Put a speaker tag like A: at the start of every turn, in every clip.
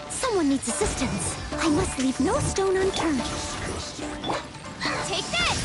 A: Someone needs assistance. I must leave no stone unturned. Take this!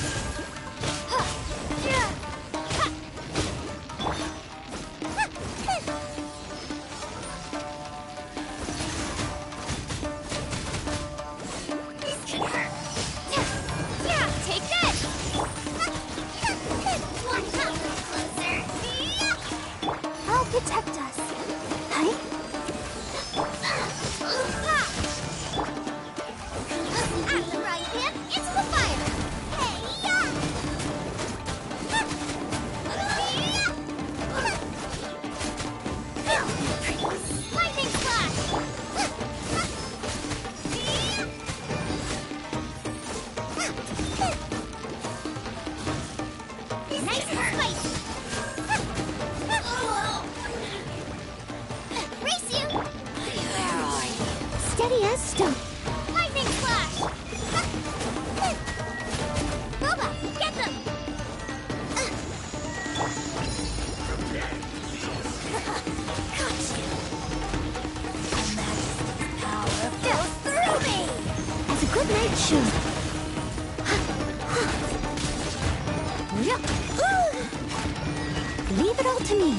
A: Leave it all to me.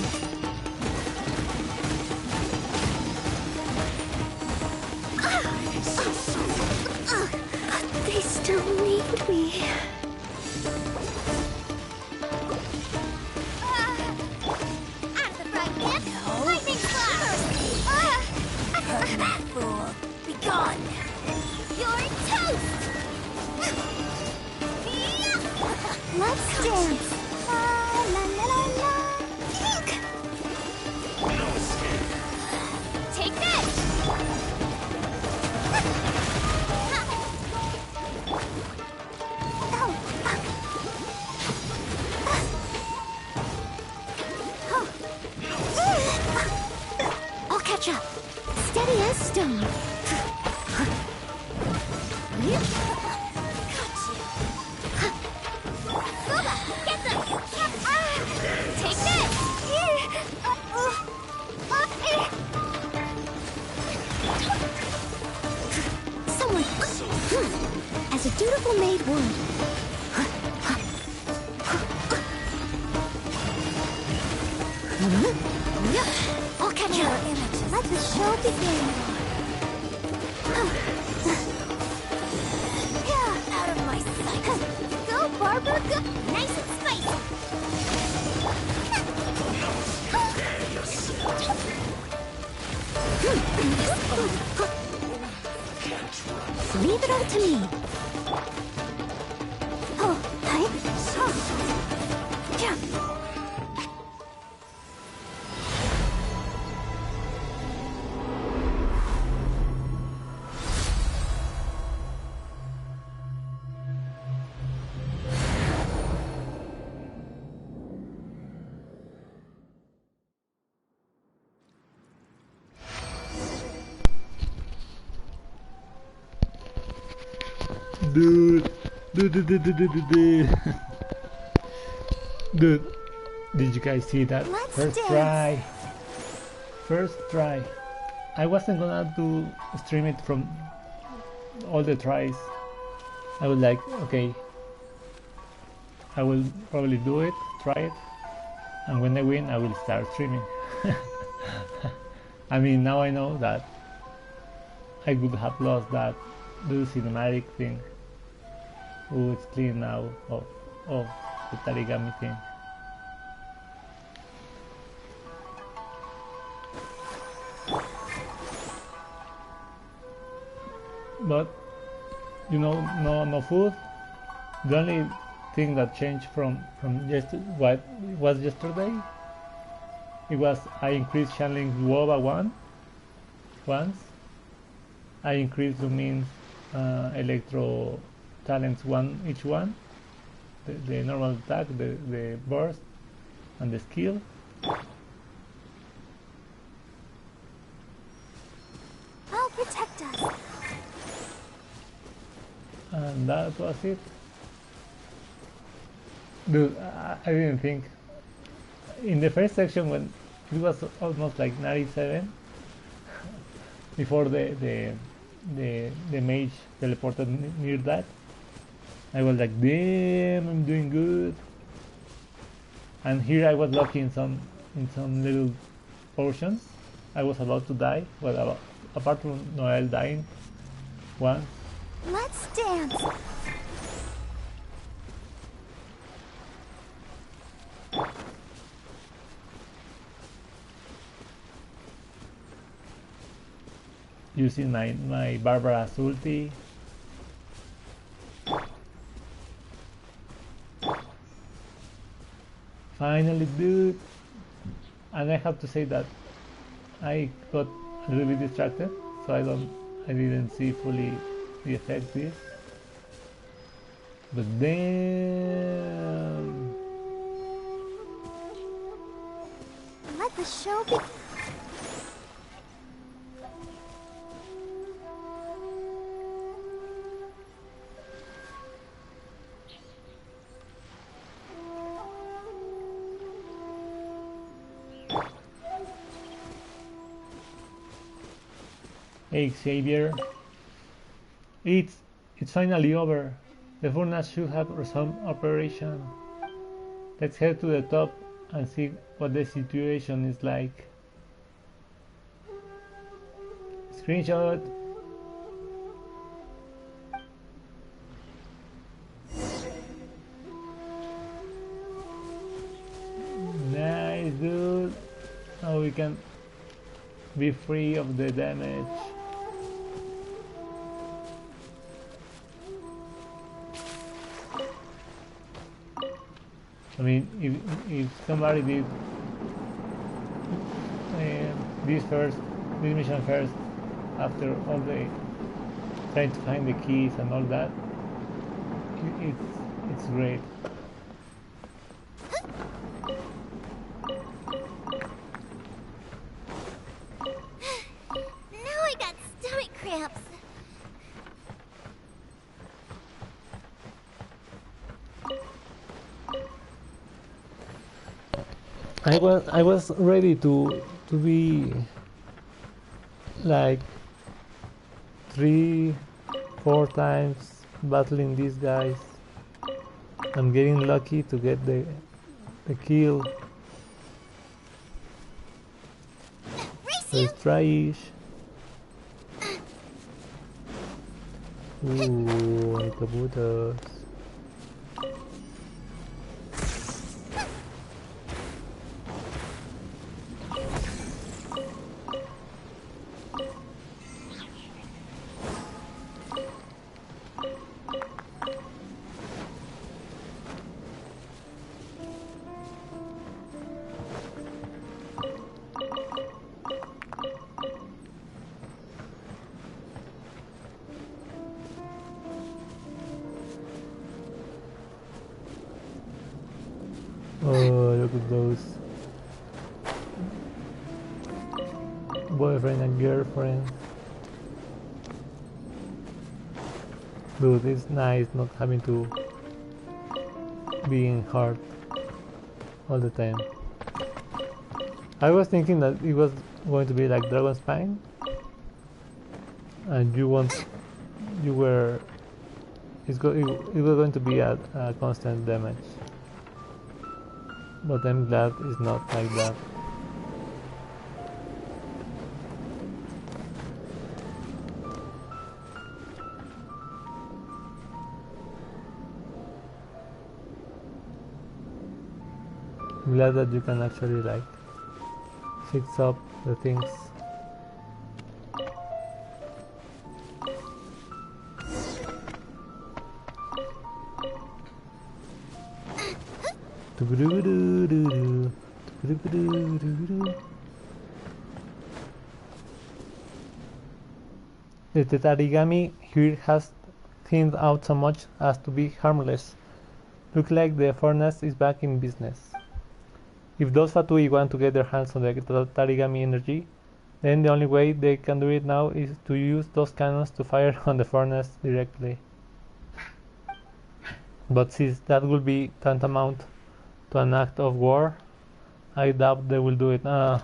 A: They still need me. Out of the right hand. No. Lightning flash. Fool, be gone. You're toast. Let's dance. La la la la la. Take this. I'll catch up. Steady as stone. As a dutiful maid would. I'll catch you. Let the show begin. Out of my sight. Go, Barbara, go. Nice and spicy. Leave it all to me.
B: Dude, did you guys see that?
A: Let's dance.
B: First try. I wasn't gonna do stream it from all the tries. I was like, okay, I will probably do it, try it, and when I win I will start streaming. I mean, now I know that I would have lost that little cinematic thing. Oh, it's clean now. Oh, the Tarigami thing. But you know, no food. The only thing that changed from what was yesterday, it was I increased channeling WOBA once. I increased Lumin's electro talents each one. The normal attack, the burst, and the skill.
A: I'll protect us.
B: And that was it. Dude, I didn't think in the first section when it was almost like 97 before the mage teleported near that. I was like, damn, I'm doing good. And here I was lucky in some little portions. I was about to die, well, apart from Noel dying once.
A: Let's dance.
B: Using my Barbara's ulti. Finally, dude. And I have to say that I got a little bit distracted, so I didn't see fully the effect this. But damn.
A: Let the show be.
B: Hey Xavier, it's finally over. The furnace should have resumed operation. Let's head to the top and see what the situation is like. Screenshot. Nice, dude. Now we can be free of the damage. I mean, if somebody did this mission first, after all the trying to find the keys and all that, it's great.
A: Now I got stomach cramps.
B: I was ready to be like 3-4 times battling these guys. I'm getting lucky to get the kill. Let's try-ish. Ooh, kabutos. Oh, look at those. Boyfriend and girlfriend. Dude, it's nice not having to be in hard all the time. I was thinking that it was going to be like Dragon Spine, and it was going to be a constant damage. But I'm glad it's not like that. I'm glad that you can actually like fix up the things. The Tatarigami here has thinned out so much as to be harmless. Looks like the furnace is back in business. If those Fatui want to get their hands on the Tatarigami energy, then the only way they can do it now is to use those cannons to fire on the furnace directly. But since that will be tantamount to an act of war, I doubt they will do it. No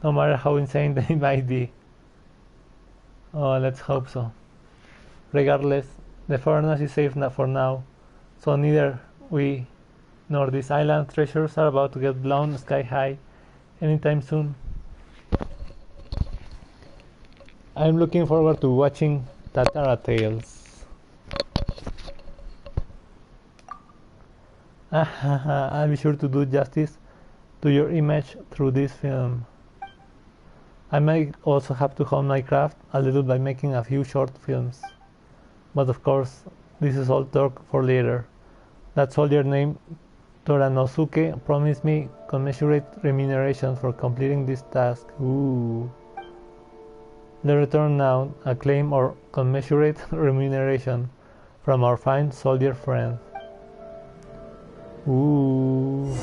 B: matter how insane they might be. Oh, let's hope so. Regardless, the furnace is safe for now, so neither we nor these island treasures are about to get blown sky high anytime soon. I'm looking forward to watching Tatara Tales. I'll be sure to do justice to your image through this film. I might also have to hone my craft a little by making a few short films. But of course, this is all talk for later. That soldier named Toranosuke promised me commensurate remuneration for completing this task. Ooh. The return now, acclaim or commensurate remuneration from our fine soldier friend. Ooh.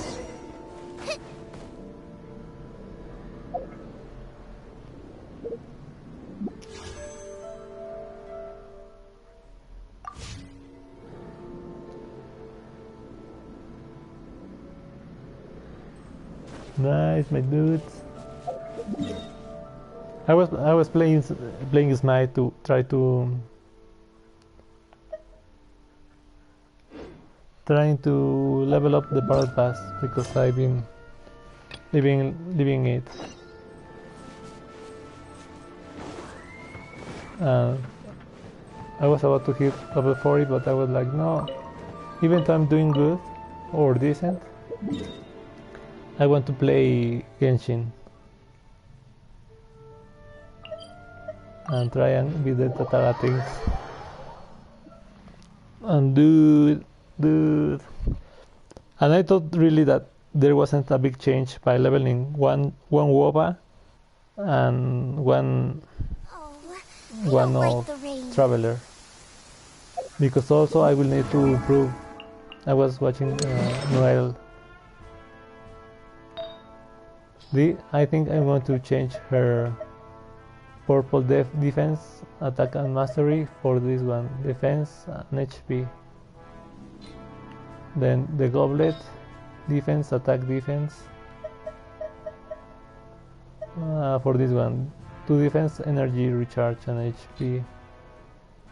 B: Nice, my dudes. I was playing Smite to trying to level up the battle pass because I've been leaving it. I was about to hit level 40, but I was like, no. Even though I'm doing good or decent, I want to play Genshin and try and beat the Tatara things. And dude, and I thought really that there wasn't a big change by leveling one WOBA and one of Traveler, because also I will need to improve. I was watching Noel. I think I'm going to change her purple defense, attack and mastery for this one, defense and HP. Then the goblet, defense, attack, defense. For this one, 2 defense, energy, recharge and HP.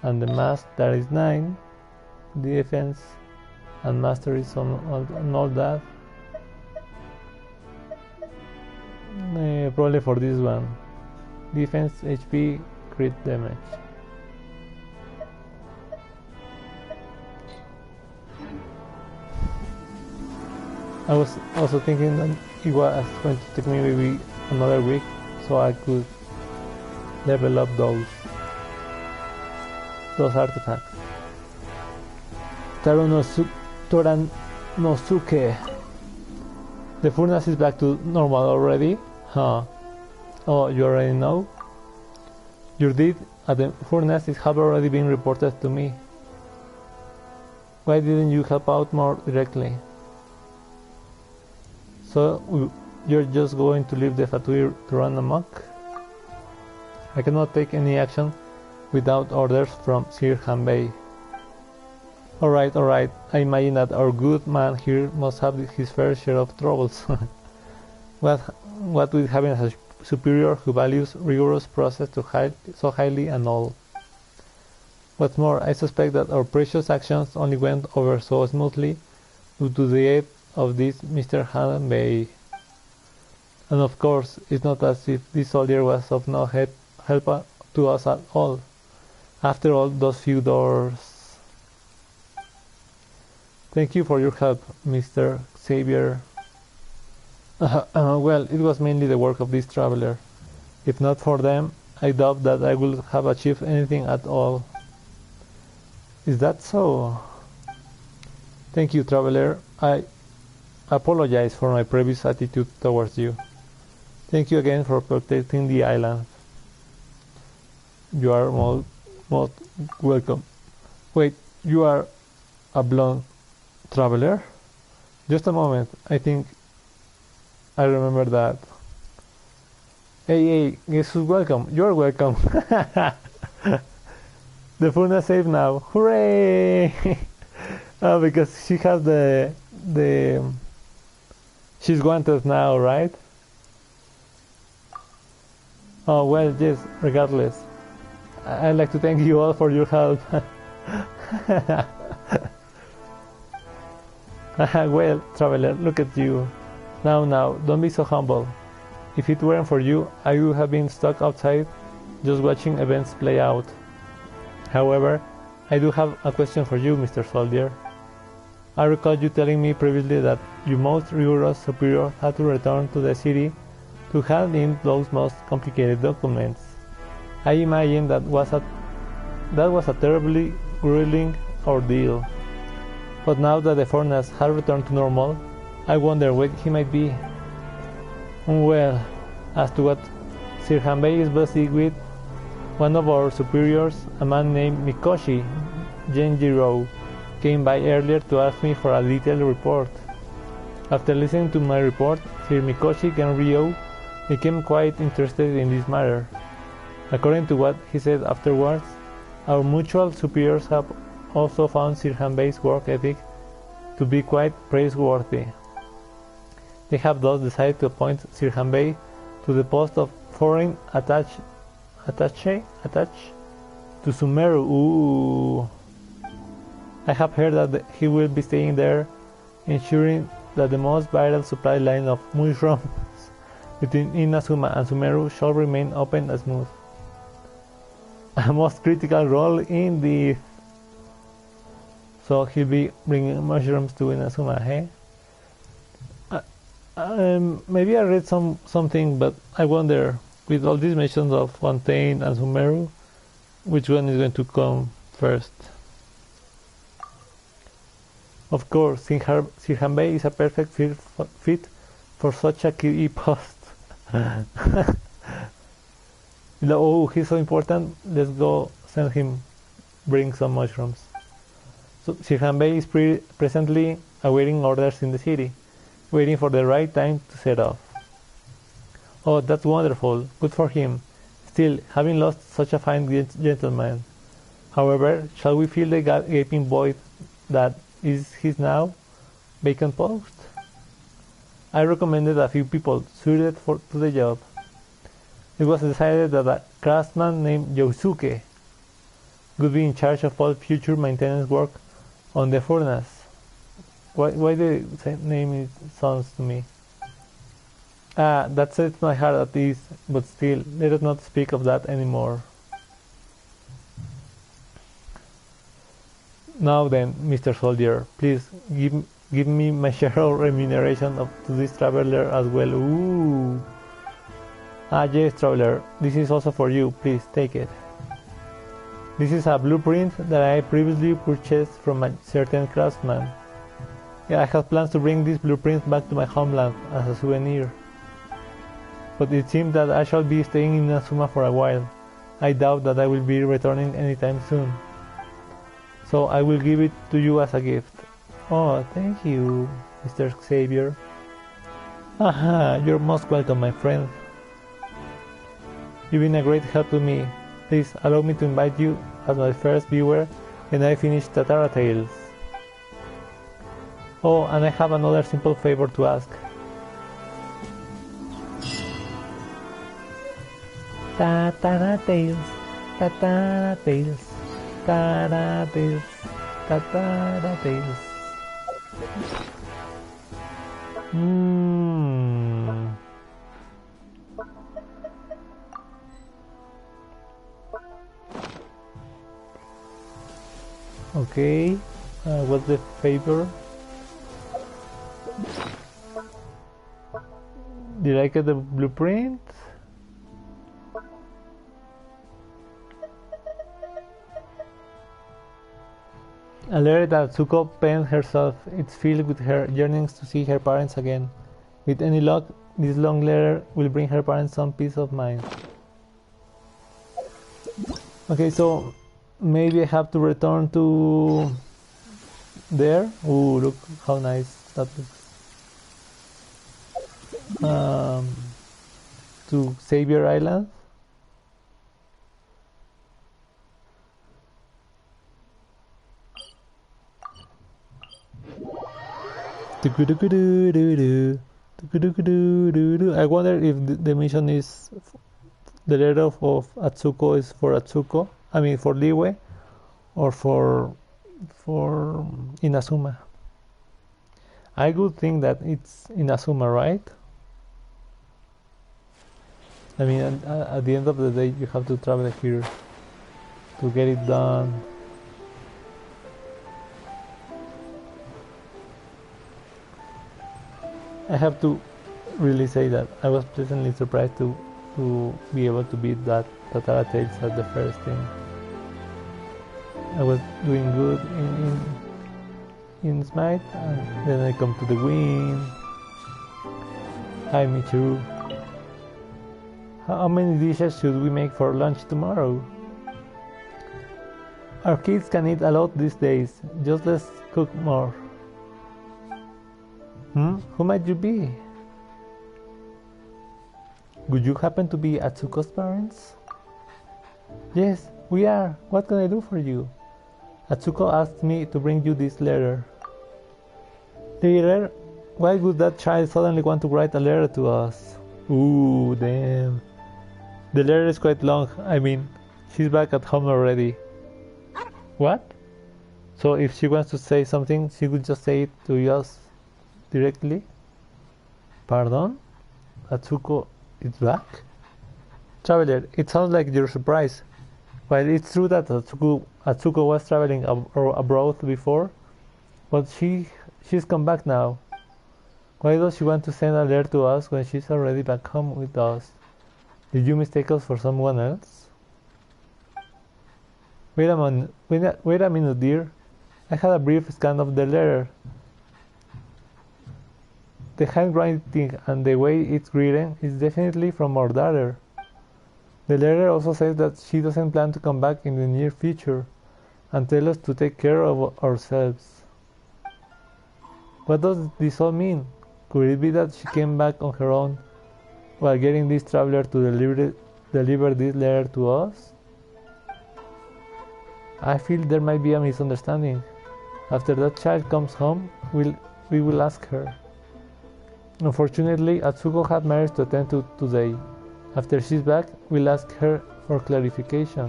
B: And the mask, that is 9, defense and mastery on all that. Probably for this one, defense, HP, crit damage. I was also thinking that it was going to take me maybe another week so I could level up those artifacts. Toranosuke. The furnace is back to normal already? Huh. Oh, you already know? Your deed at the furnace have already been reported to me. Why didn't you help out more directly? So, you're just going to leave the Fatui to run amok? I cannot take any action without orders from Sir Hanbei. Alright, I imagine that our good man here must have his fair share of troubles. What with having a superior who values rigorous process so highly and all. What's more, I suspect that our precious actions only went over so smoothly due to the aid of this Mr. Hanbei. And of course, it's not as if this soldier was of no help to us at all. After all, those few doors... Thank you for your help, Mr. Xavier. Well, it was mainly the work of this traveler. If not for them, I doubt that I would have achieved anything at all. Is that so? Thank you, traveler. I apologize for my previous attitude towards you. Thank you again for protecting the island. You are most welcome. Wait, you are a blonde traveler? Just a moment, I think I remember that. Hey, guess who's welcome? You're welcome. The furnace safe now. Hooray! Because she has the she's wanted now, right? Oh well, yes. Regardless, I'd like to thank you all for your help. Well, traveler, look at you. Now, don't be so humble. If it weren't for you, I would have been stuck outside, just watching events play out. However, I do have a question for you, Mr. Soldier. I recall you telling me previously that your most rigorous superior had to return to the city to hand in those most complicated documents. I imagine that was a terribly grueling ordeal. But now that the furnace has returned to normal, I wonder where he might be. Well, as to what Sir Hanbei is busy with, one of our superiors, a man named Mikoshi Genjiro, came by earlier to ask me for a detailed report. After listening to my report, Sir Mikoshi Genryo became quite interested in this matter. According to what he said afterwards, our mutual superiors have also found Sir Hanbei's work ethic to be quite praiseworthy. They have thus decided to appoint Sir Hanbei to the post of foreign attaché to Sumeru. Ooh. I have heard that he will be staying there, ensuring that the most vital supply line of mushrooms between Inazuma and Sumeru shall remain open and smooth. A most critical role indeed. So he'll be bringing mushrooms to Inazuma, hey? Maybe I read something, but I wonder, with all these mentions of Fontaine and Sumeru, which one is going to come first? Of course, Sir Hanbei is a perfect fit for such a key post. Oh, he's so important, let's go send him bring some mushrooms. So Sir Hanbei is presently awaiting orders in the city, waiting for the right time to set off. Oh, that's wonderful, good for him. Still, having lost such a fine gentleman. However, shall we fill the gaping void that is his now vacant post? I recommended a few people suited to the job. It was decided that a craftsman named Yosuke would be in charge of all future maintenance work on the furnace. Why the name sounds to me? That sets my heart at ease, but still, let us not speak of that anymore. Now then, Mr. Soldier, please give me my share of remuneration to this traveler as well. Ooh. Yes, traveler, this is also for you. Please take it. This is a blueprint that I previously purchased from a certain craftsman. Yeah, I have plans to bring this blueprint back to my homeland as a souvenir. But it seems that I shall be staying in Inazuma for a while. I doubt that I will be returning anytime soon. So I will give it to you as a gift. Oh, thank you, Mr. Xavier. Aha, you're most welcome, my friend. You've been a great help to me. Please allow me to invite you as my first viewer when I finish Tatara Tales. Oh, and I have another simple favor to ask. Tatara Tales, Tatara Tales, Tatara Tales, Tatara Tales. Okay, what's the favor? Did I get the blueprint? A letter that Tsuko penned herself. It's filled with her yearnings to see her parents again. With any luck, this long letter will bring her parents some peace of mind. Okay, so maybe I have to return to there. Ooh, look how nice that looks. To Xavier Island. I wonder if the mission is the letter of Atsuko is for Atsuko. I mean for Liwe, or for Inazuma. I would think that it's Inazuma, right? I mean, at the end of the day, you have to travel here to get it done. I have to really say that I was pleasantly surprised to be able to beat that Tatara Tales at the first thing. I was doing good in Smite, and then I come to the win. Hi Michiru. How many dishes should we make for lunch tomorrow? Our kids can eat a lot these days, just let's cook more. Who might you be? Would you happen to be Atsuko's parents? Yes, we are. What can I do for you? Atsuko asked me to bring you this letter. Letter? Why would that child suddenly want to write a letter to us? Ooh, damn. The letter is quite long. I mean, she's back at home already. What? So if she wants to say something, she would just say it to us directly? Pardon? Atsuko is back? Traveler, it sounds like you're surprised. While it's true that Atsuko was traveling abroad before, but she's come back now. Why does she want to send a letter to us when she's already back home with us? Did you mistake us for someone else? Wait a minute, dear. I had a brief scan of the letter. The handwriting and the way it's written is definitely from our daughter. The letter also says that she doesn't plan to come back in the near future and tell us to take care of ourselves. What does this all mean? Could it be that she came back on her own while getting this traveler to deliver this letter to us? I feel there might be a misunderstanding. After that child comes home, we will ask her. Unfortunately, Atsuko had matters to attend to today. After she's back, we'll ask her for clarification.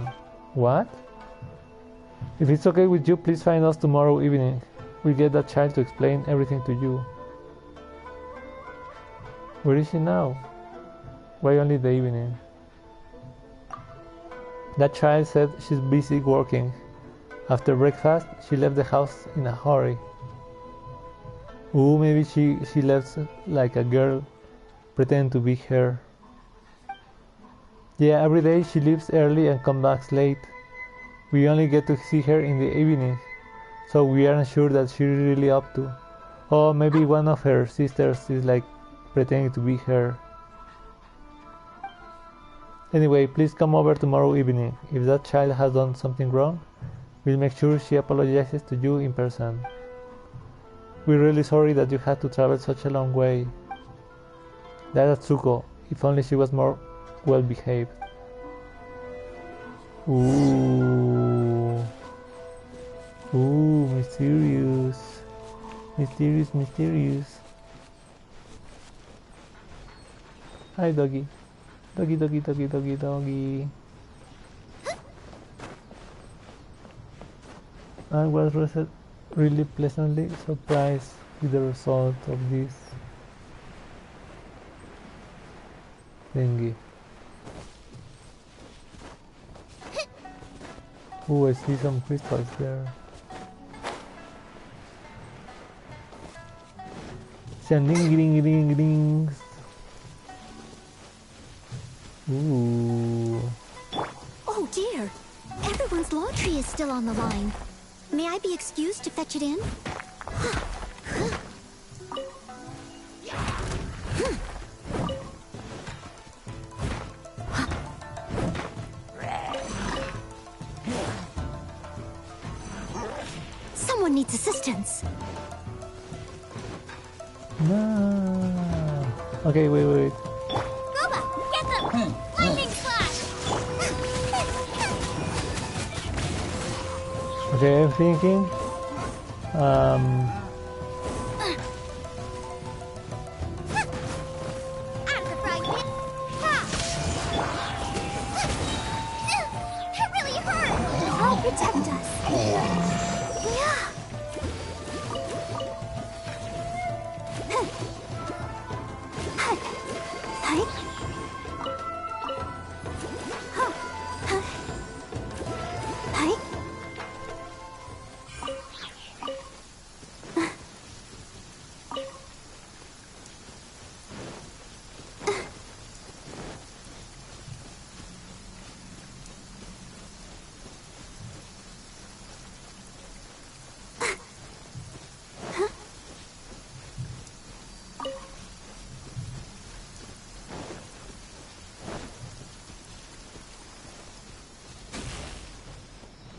B: What? If it's okay with you, please find us tomorrow evening. We'll get that child to explain everything to you. Where is she now? Why only the evening? That child said she's busy working. After breakfast, she left the house in a hurry. Ooh, maybe she left like a girl, pretending to be her. Yeah, every day she leaves early and comes back late. We only get to see her in the evening, so we aren't sure that she's really up to. Or maybe one of her sisters is like pretending to be her. Anyway, please come over tomorrow evening. If that child has done something wrong, we'll make sure she apologizes to you in person. We're really sorry that you had to travel such a long way. That's Atsuko. If only she was more well behaved. Ooh. Ooh, mysterious. Mysterious. Hi, doggy. Doggy. I was really pleasantly surprised with the result of this thingy. Oh, I see some crystals there. Some rings. Ooh.
A: Oh dear! Everyone's laundry is still on the line. May I be excused to fetch it in? Someone needs assistance.
B: No. Okay, wait.
A: Goba, get them! Lightning slash!
B: Okay, I'm thinking.
A: protect us. Yeah.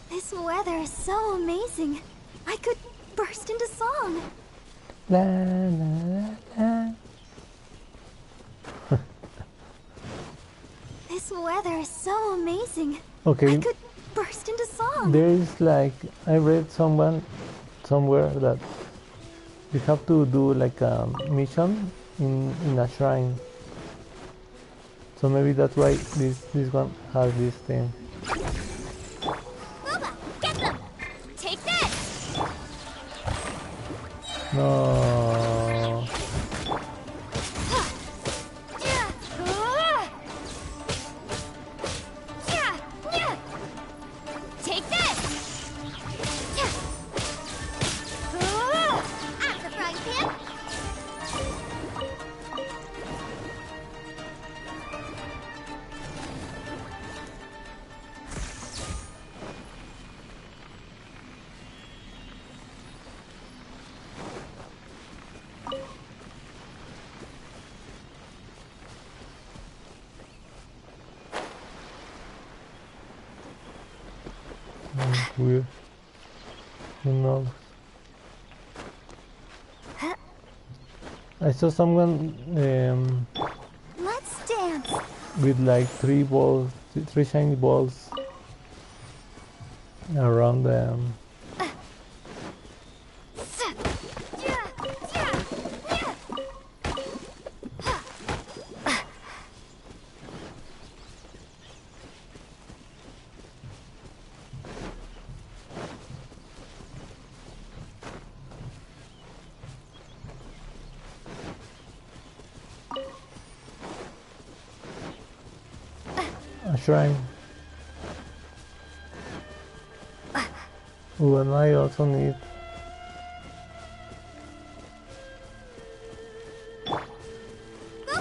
A: This weather is so amazing. I could burst into song.
B: La la la la.
A: This weather is so amazing.
B: Okay.
A: I could burst into song.
B: There is like, I read somewhere that you have to do like a mission in a shrine. So maybe that's why this one has this thing.
A: Boba, get them! Take this!
B: No.
A: Take this! Out the frying pan!
B: Weird. Who knows? I saw someone
A: Let's dance!
B: with like three shiny balls around them. A shrine. Ooh, and I also need.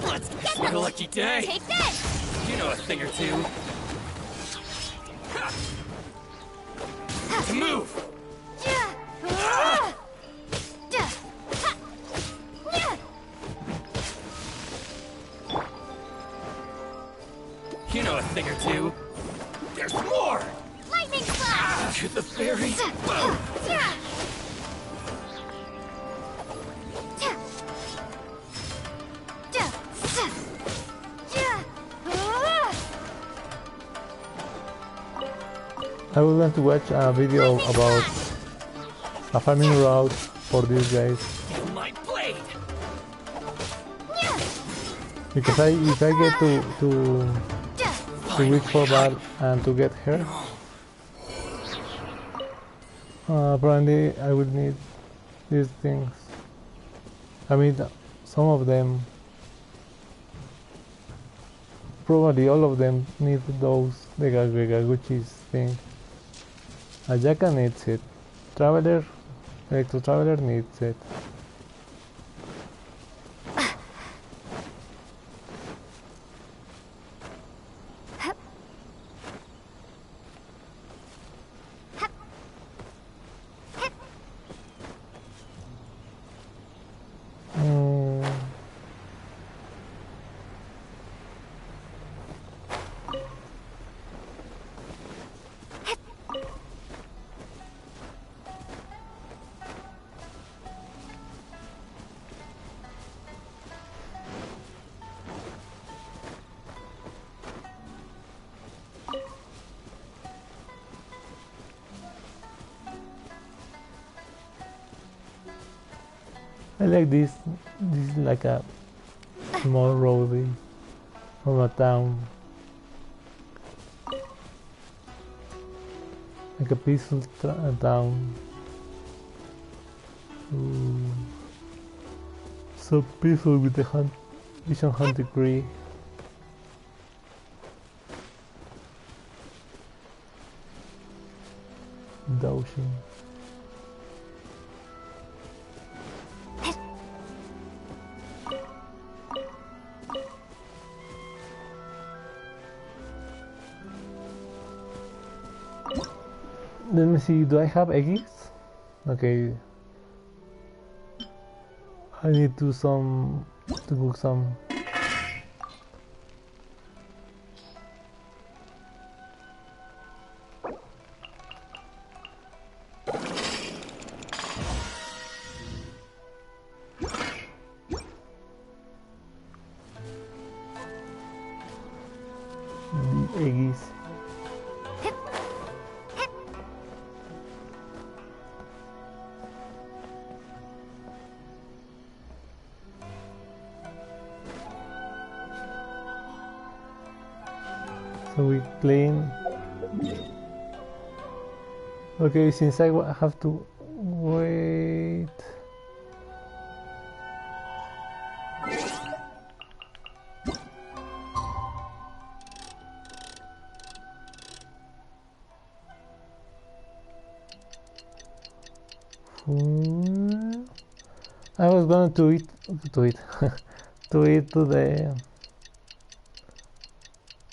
C: Let's get a lucky day.
A: Take this!
C: You know a thing or two. Move! You know a thing or two. There's more!
A: Lightning slash!
C: To the fairy. Boom!
B: I was going to watch a video about a farming route for these guys.
C: Feel my blade!
B: Because if I get to reach for that and to get her, probably I would need these things. I mean, some of them, probably all of them need those Vegaguchis thing. Ayaka needs it. Electro Traveler needs it. I like this. This is like a small roadie from a town. Like like a peaceful town. So peaceful with the vision hunt degree. The ocean. Let me see, do I have eggs? Okay. I need to cook some. The eggs. So we clean. Okay, since I have to wait. I was going to eat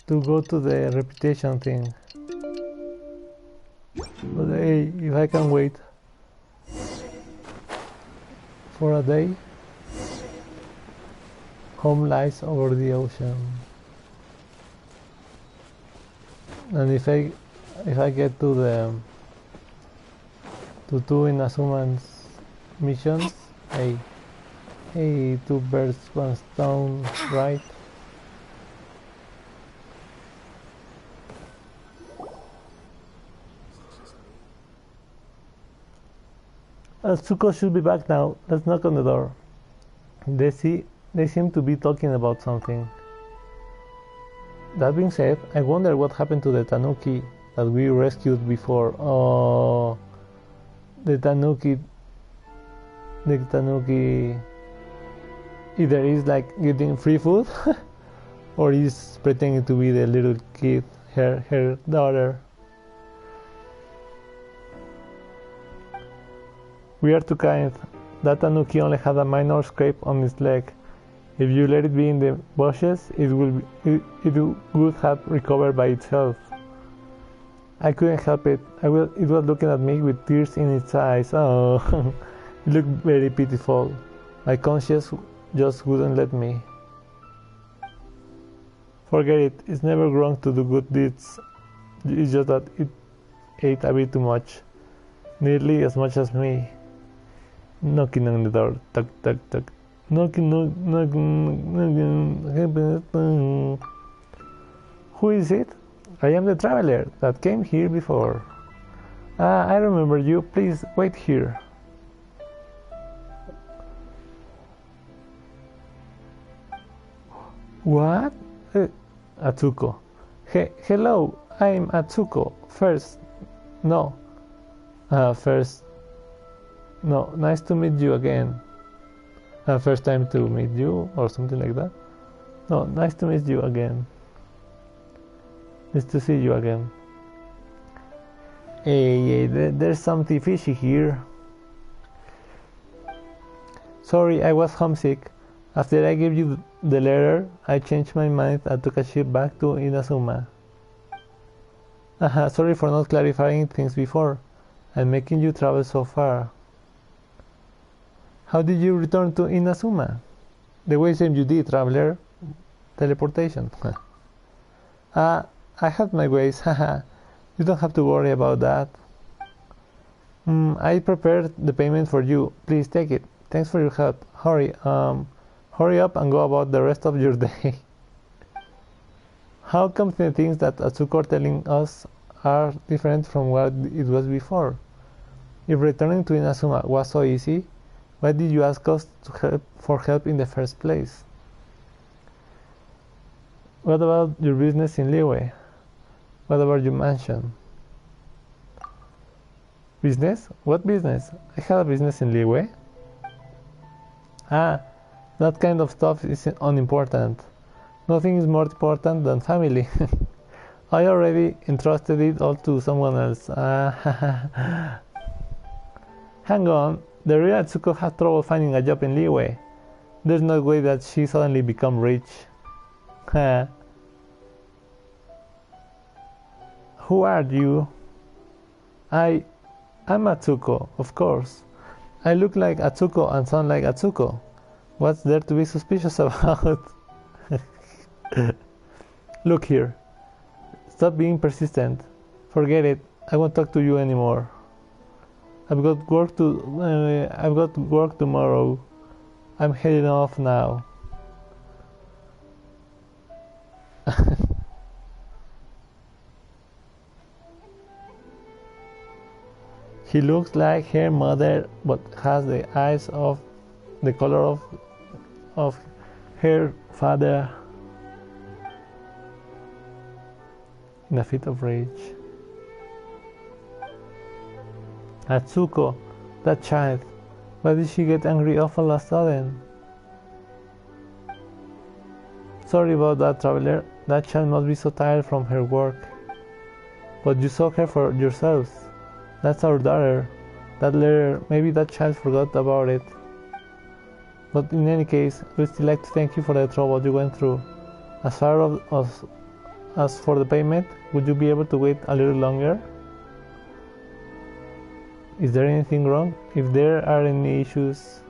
B: to go to the reputation thing. But hey, if I can wait for a day, home lies over the ocean. And if I get to the to two Inazuma's missions, hey, two birds, one stone, right? Tsuko should be back now. Let's knock on the door. They seem to be talking about something. That being said, I wonder what happened to the tanuki that we rescued before. Oh, the tanuki either is like getting free food or is pretending to be the little kid, her daughter. We are too kind. That tanuki only had a minor scrape on its leg. If you let it be in the bushes, it would have recovered by itself. I couldn't help it. It was looking at me with tears in its eyes. Oh, it looked very pitiful. My conscience just wouldn't let me. Forget it. It's never grown to do good deeds. It's just that it ate a bit too much. Nearly as much as me. Knocking on the door. Tuck, tuck, tuck. Knocking. Who is it? I am the traveler that came here before. I remember you. Please wait here. What? Atsuko. Hello, I'm Atsuko. First, nice to meet you again. First time to meet you, or something like that. No, nice to meet you again. Nice to see you again. Hey, there's something fishy here. Sorry, I was homesick. After I gave you the letter, I changed my mind and took a ship back to Inazuma. Sorry for not clarifying things before and making you travel so far. How did you return to Inazuma? The way same you did, traveler. Teleportation. I had my ways, haha. You don't have to worry about that. I prepared the payment for you. Please take it. Thanks for your help. Hurry up and go about the rest of your day. How come the things that Atsuko are telling us are different from what it was before? If returning to Inazuma was so easy, why did you ask us for help in the first place? What about your business in Liyue? What about your mansion? Business? What business? I have a business in Liyue. Ah, that kind of stuff is unimportant. Nothing is more important than family. I already entrusted it all to someone else. Hang on, the real Atsuko had trouble finding a job in Liyue. There's no way that she suddenly become rich. Who are you? I'm Atsuko, of course. I look like Atsuko and sound like Atsuko. What's there to be suspicious about? Look here. Stop being persistent. Forget it. I won't talk to you anymore. I've got work tomorrow. I'm heading off now. He looks like her mother, but has the eyes of the color of her father. In a fit of rage. Atsuko, that child. Why did she get angry all of a sudden? Sorry about that, traveler. That child must be so tired from her work. But you saw her for yourselves. That's our daughter. That letter, maybe that child forgot about it. But in any case, we'd still like to thank you for the trouble you went through. As for the payment, would you be able to wait a little longer? Is there anything wrong? If there are any issues...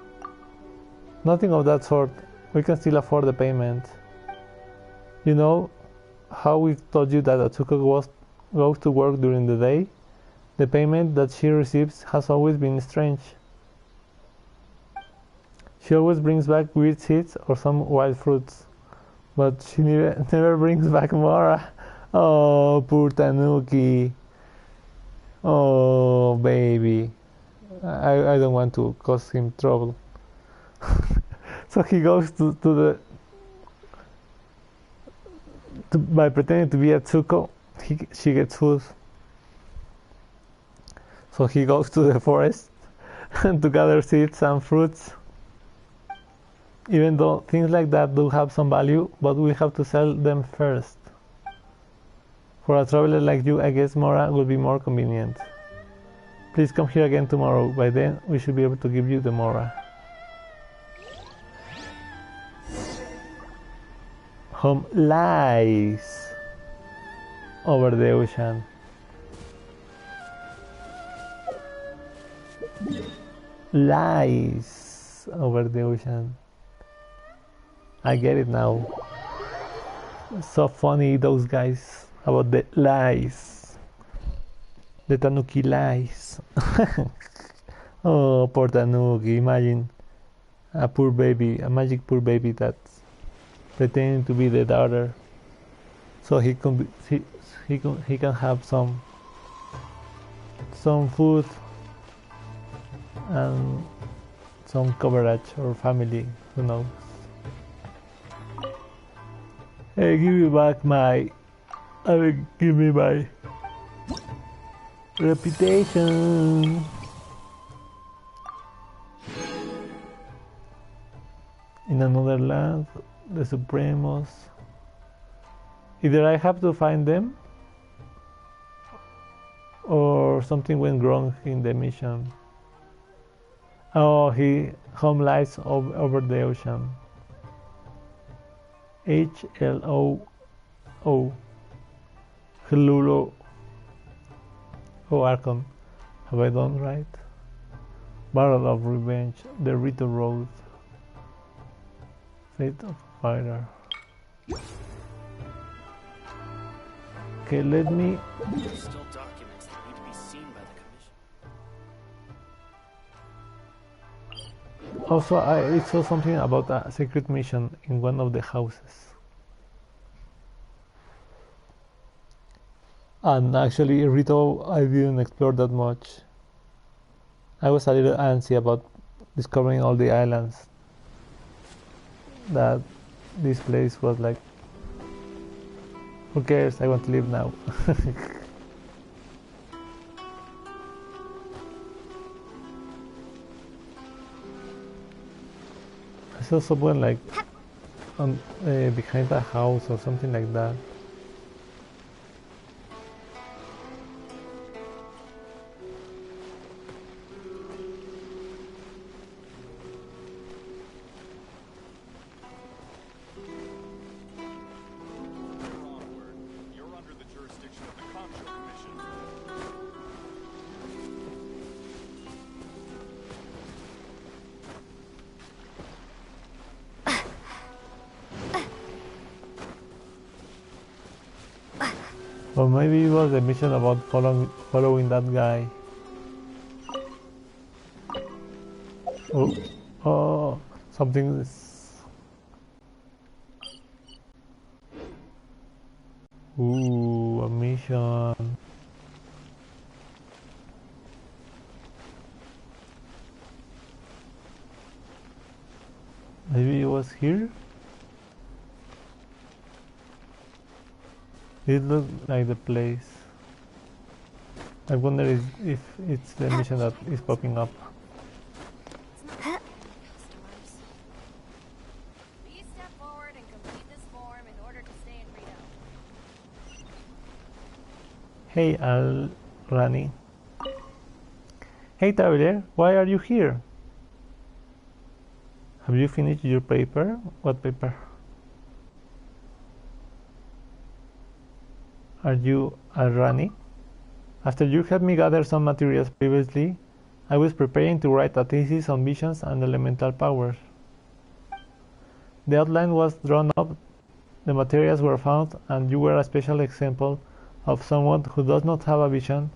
B: Nothing of that sort. We can still afford the payment. You know how we've told you that Atsuko goes to work during the day? The payment that she receives has always been strange. She always brings back weird seeds or some wild fruits. But she never brings back Mora. Oh, poor Tanuki. Oh, baby. I don't want to cause him trouble. So he goes by pretending to be Atsuko, she gets food. So he goes to the forest to gather seeds and fruits. Even though things like that do have some value, but we have to sell them first. For a traveler like you, I guess Mora will be more convenient. Please come here again tomorrow. By then, we should be able to give you the Mora. Home lies over the ocean. Lies over the ocean. I get it now. So funny, those guys, about the lies. The Tanuki lies. Oh, poor Tanuki. Imagine a poor baby, a magic poor baby that's pretending to be the daughter. So he can have some food and some coverage or family, who knows. Hey, give me my reputation. In another land, the Supremos. Either I have to find them, or something went wrong in the mission. Oh, home lies over the ocean. HLOO. Hellulo. Oh, Archon. Have I done right? Battle of Revenge. The Rito Road. Fate of Fire. Okay, let me...
C: There's still documents that need to be seen by the commission.
B: Also, I saw something about a secret mission in one of the houses. And actually, Rito, I didn't explore that much. I was a little antsy about discovering all the islands. That this place was like, who cares, I want to live now. saw someone like behind a house or something like that. Or maybe it was a mission about following that guy. Oh, something is... Ooh, a mission. Maybe it was here? It looks like the place. I wonder if it's the mission that is popping up.
D: Please step forward and complete this form in order to stay in Rito.
B: Hey, Rani. Hey, Traveler, why are you here? Have you finished your paper? What paper? Are you Rani? After you helped me gather some materials previously, I was preparing to write a thesis on visions and elemental powers. The outline was drawn up, the materials were found, and you were a special example of someone who does not have a vision,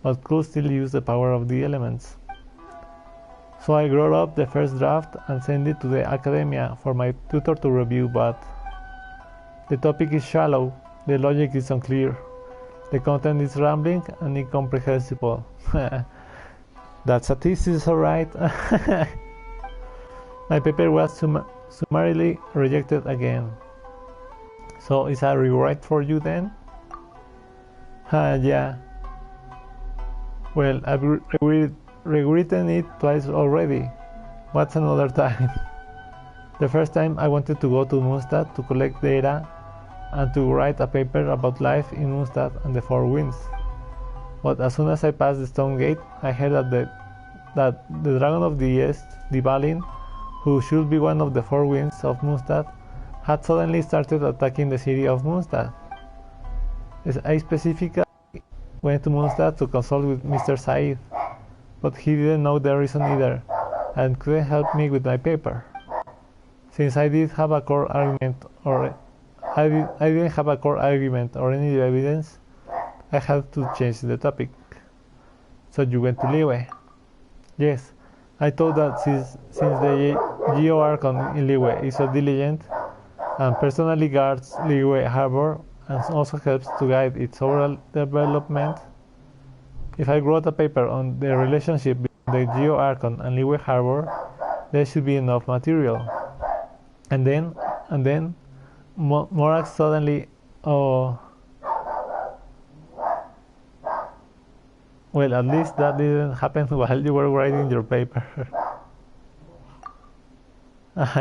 B: but could still use the power of the elements. So I wrote up the first draft and sent it to the academia for my tutor to review, but the topic is shallow, the logic is unclear, the content is rambling and incomprehensible. That's a thesis, alright. My paper was summarily rejected again. So is a rewrite for you then? Yeah. Well, I've rewritten it twice already. What's another time? The first time I wanted to go to Mondstadt to collect data and to write a paper about life in Mondstadt and the Four Winds. But as soon as I passed the stone gate, I heard that the Dragon of the East, the Balin, who should be one of the Four Winds of Mondstadt, had suddenly started attacking the city of Mondstadt. I specifically went to Mondstadt to consult with Mr. Said, but he didn't know the reason either, and couldn't help me with my paper. Since I didn't have a core argument or any evidence, I had to change the topic. So you went to Liyue? Yes, I thought that since the Geo Archon in Liyue is so diligent and personally guards Liyue Harbor and also helps to guide its overall development, if I wrote a paper on the relationship between the Geo Archon and Liyue Harbor, there should be enough material. And then Morax suddenly, well, at least that didn't happen while you were writing your paper.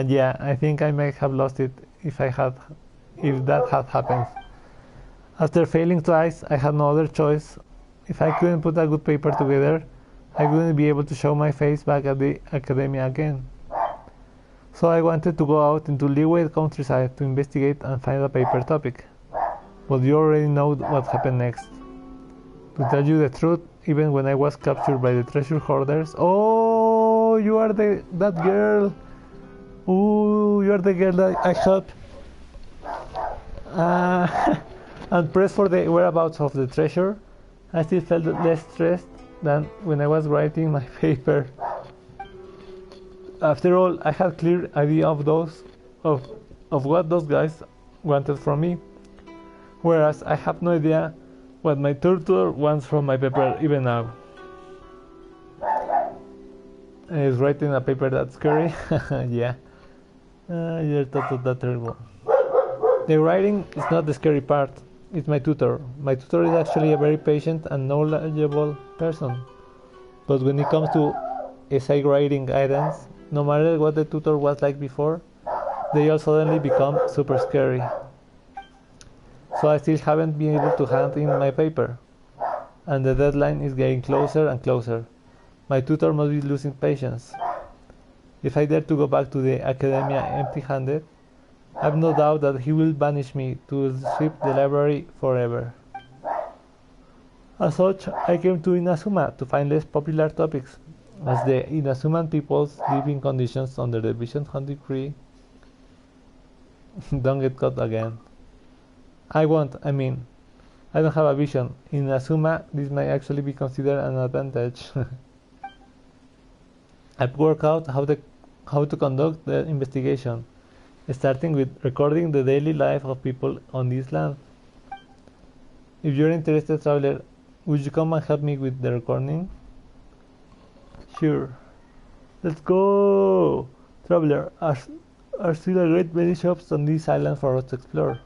B: Yeah, I think I may have lost it if that had happened. After failing twice, I had no other choice. If I couldn't put a good paper together, I wouldn't be able to show my face back at the academia again. So I wanted to go out into Liyue countryside to investigate and find a paper topic. But you already know what happened next. To tell you the truth, even when I was captured by the treasure hoarders... Oh, you are that girl! Ooh, you are the girl that I helped. And pressed for the whereabouts of the treasure, I still felt less stressed than when I was writing my paper. After all, I had a clear idea of what those guys wanted from me, whereas I have no idea what my tutor wants from my paper even now. Is writing a paper that's scary? Yeah. You're that terrible. The writing is not the scary part, it's my tutor. My tutor is actually a very patient and knowledgeable person. But when it comes to essay writing guidance, no matter what the tutor was like before, they all suddenly become super scary. So I still haven't been able to hand in my paper, and the deadline is getting closer and closer. My tutor must be losing patience. If I dare to go back to the academia empty-handed, I have no doubt that he will banish me to sweep the library forever. As such, I came to Inazuma to find less popular topics, as the Inazuman people's living conditions under the Vision Hunt Decree don't get caught again. I don't have a vision. In Inazuma, this might actually be considered an advantage. I've worked out how to conduct the investigation, starting with recording the daily life of people on this land. If you're interested, traveler, would you come and help me with the recording? Sure. Let's go! Traveler, are still a great many shops on this island for us to explore.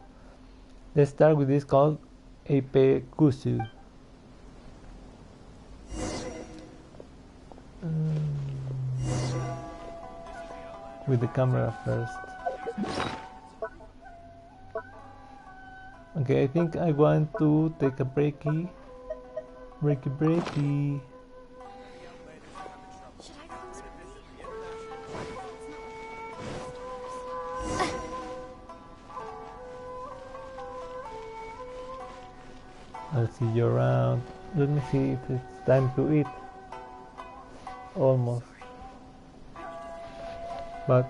B: Let's start with this called Kusu. With the camera first. Okay, I think I want to take a breaky. Breaky. I'll see you around. Let me see if it's time to eat. Almost. But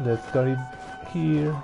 B: let's cut it here.